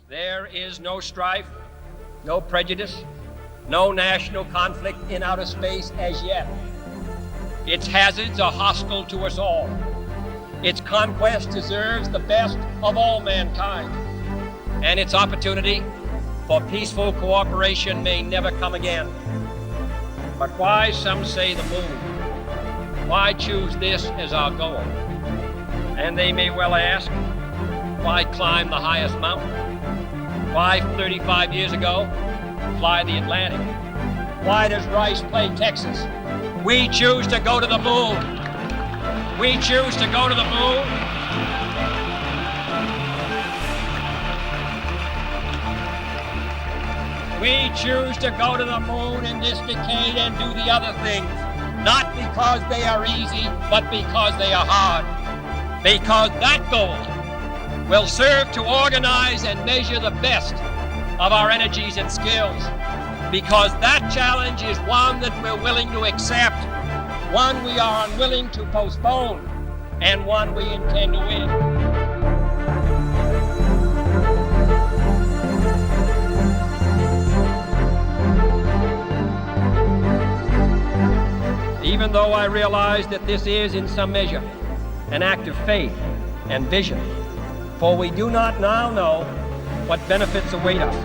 There is no strife, no prejudice, no national conflict in outer space as yet. Its hazards are hostile to us all. Its conquest deserves the best of all mankind, and its opportunity for peaceful cooperation may never come again. But why, some say, the moon? Why choose this as our goal? And they may well ask, why climb the highest mountain? Why, 35 years ago, fly the Atlantic? Why does Rice play Texas? We choose to go to the moon. We choose to go to the moon. We choose to go to the moon in this decade and do the other things, not because they are easy, but because they are hard. Because that goal will serve to organize and measure the best of our energies and skills. Because that challenge is one that we're willing to accept, one we are unwilling to postpone, and one we intend to win. Even though I realize that this is, in some measure, an act of faith and vision, for we do not now know what benefits await us.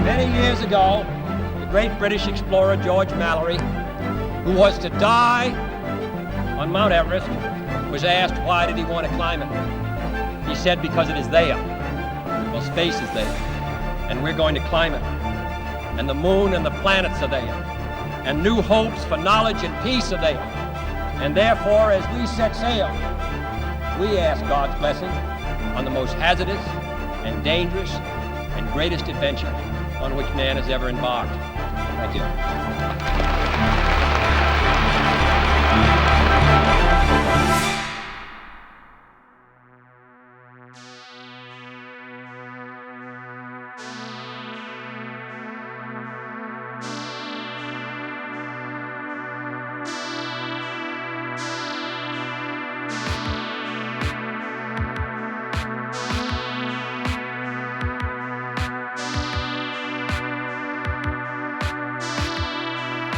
Many years ago, the great British explorer George Mallory, who was to die on Mount Everest, was asked why did he want to climb it. He said, because it is there. Well, space is there, and we're going to climb it. And the moon and the planets are there, and new hopes for knowledge and peace are there. And therefore, as we set sail, we ask God's blessing on the most hazardous and dangerous and greatest adventure on which man has ever embarked. Thank you.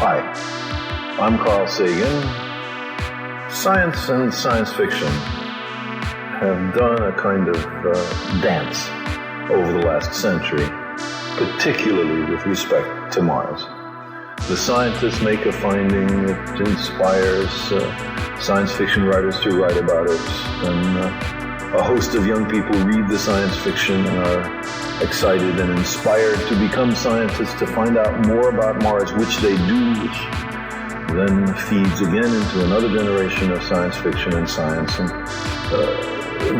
Hi, I'm Carl Sagan. Science and science fiction have done a kind of dance over the last century, particularly with respect to Mars. The scientists make a finding that inspires science fiction writers to write about it, and a host of young people read the science fiction and are excited and inspired to become scientists to find out more about Mars, which they do, which then feeds again into another generation of science fiction and science. And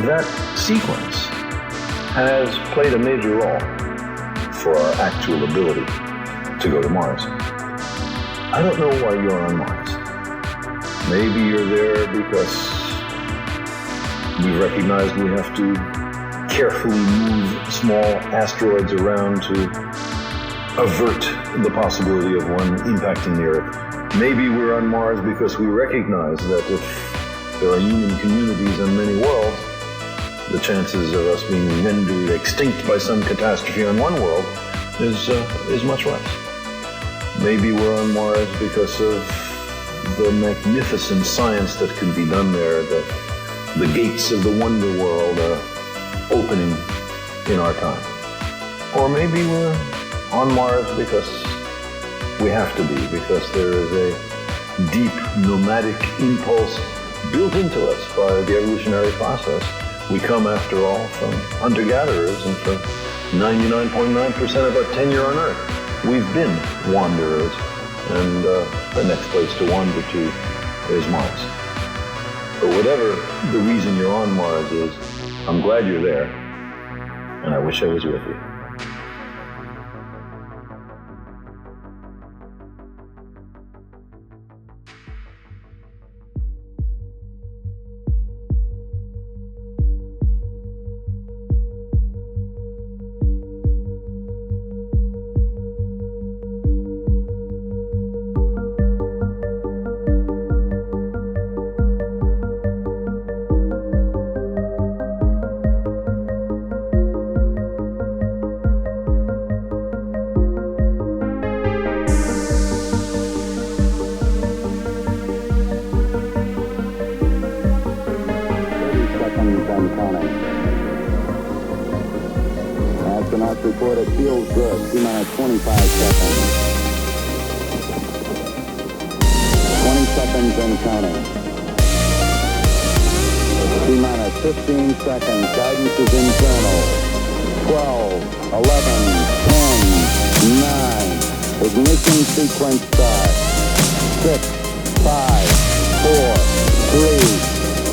that sequence has played a major role for our actual ability to go to Mars. I don't know why you're on Mars. Maybe you're there because we recognize we have to carefully move small asteroids around to avert the possibility of one impacting the Earth. Maybe we're on Mars because we recognize that if there are human communities on many worlds, the chances of us being rendered extinct by some catastrophe on one world is much less. Maybe we're on Mars because of the magnificent science that can be done there, that the gates of the wonder world are opening in our time. Or maybe we're on Mars because we have to be, because there is a deep nomadic impulse built into us by the evolutionary process. We come, after all, from hunter-gatherers, and for 99.9% of our tenure on Earth, we've been wanderers, and the next place to wander to is Mars. But whatever the reason you're on Mars is, I'm glad you're there, and I wish I was with you. seconds and counting. Astronauts report it feels good. T-minus 25 seconds. 20 seconds and counting. T-minus 15 seconds. Guidance is internal. 12, 11, 10, 9. Ignition sequence start. 6, 5, 4, 3,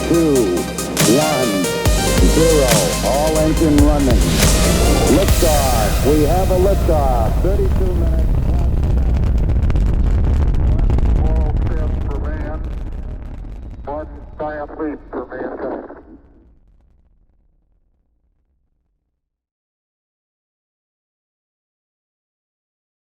2, 1, 0. All engine running. Liftoff. We have a liftoff. 32 minutes. Moral trip for man. One giant leap